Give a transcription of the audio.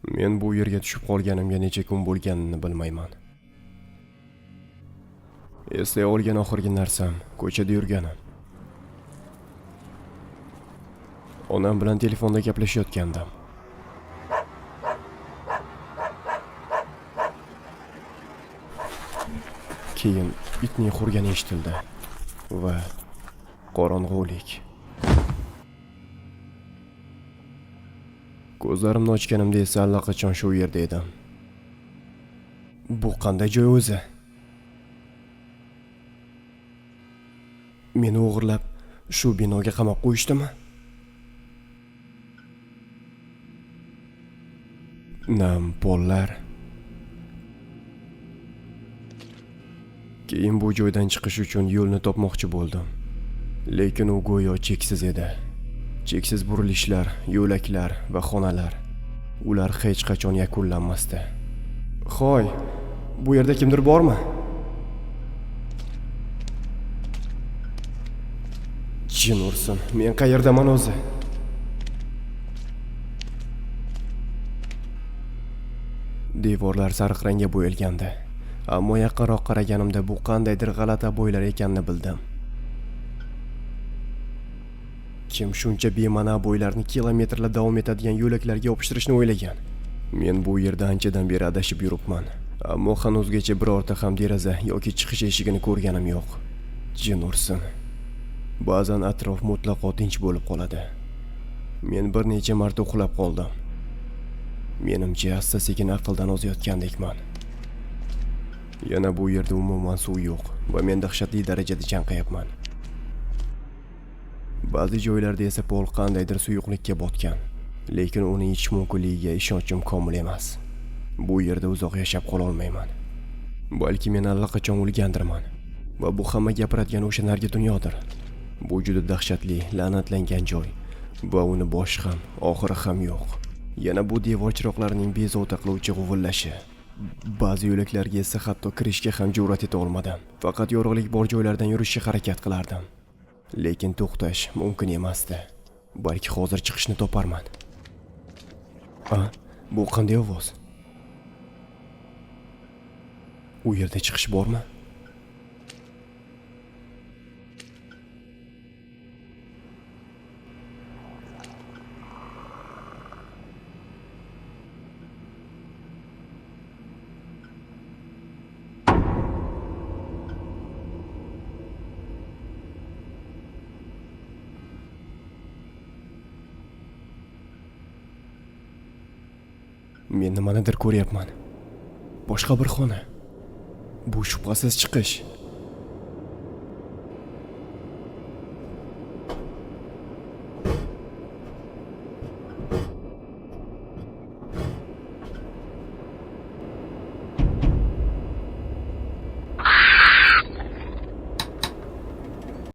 Men bu yerga tushib qolganimga necha kun bo'lganini bilmayman. Eslay olgan oxirgi narsam ko'chada yurganim. Onam bilan telefonda gaplashayotgandim. Keyin itning hurgani eshitildi va qorong'ulik. Ko'zlarimni ochganimda esa allaqachon shu yerda edim. Bu qanday joy o'zi? Meni o'g'irlab shu binoga qamab qo'yishdimi? Nam pollar. Keyin bu joydan chiqish uchun yo'lni topmoqchi bo'ldim. Lekin u go'yo cheksiz edi. Cheksiz burilishlar, yo'laklar va xonalar. Ular hech qachon yakunlanmasdi. Xo'y, bu yerda kimdir bormi? Jin ursin, men qayerdaman o'zi? Devorlar sariq rangga bo'yalgandi. Ammo yaqinroq qaraganimda bu qandaydir g'alati bo'ylar ekanini bildim. Kim shuncha bema'ni bo'ylarni kilometrlab davom etadigan yo'laklarga yopishtirishni o'ylagan? Men bu yerda anchadan beri adashib yuribman. Ammo hanuzgacha birorta ham deraza yoki chiqish eshigini ko'rganim yo'q. Jin ursin. Ba'zan atrof mutlaqo tinch bo'lib qoladi. Men bir necha marta uxlab qoldim. Menimcha asta-sekin aqldan ozayotgandekman. Yana bu yerda umuman suv yo'q va men dahshatli darajada chanqayapman. Ba'zi joylarda esa pol qandaydir suyuqlikka botgan, lekin uni ichish mumkinligiga ishonchim komil emas. Bu yerda uzoq yashab qola olmayman. Balki men allaqachon o'lgandirman va bu hamma gapiradigan o'sha nargi dunyodir. Bu juda dahshatli, la'natlangan joy va uni boshi ham, oxiri ham yo'q. Yana bu devor chiroqlarining bezovta qiluvchi g'uvillashi. Ba'zi yo'laklarga esa hatto kirishga ham jur'at eta olmadim. Faqat yorug'lik bor joylardan yurishga harakat qilardim. Lekin to'xtash mumkin emasdi. Balki hozir chiqishni toparman. Bu qanday ovoz? U yerda chiqish bormi? Men nimanidir ko'ryapman. Boshqa bir xona. Bu shubhasiz chiqish.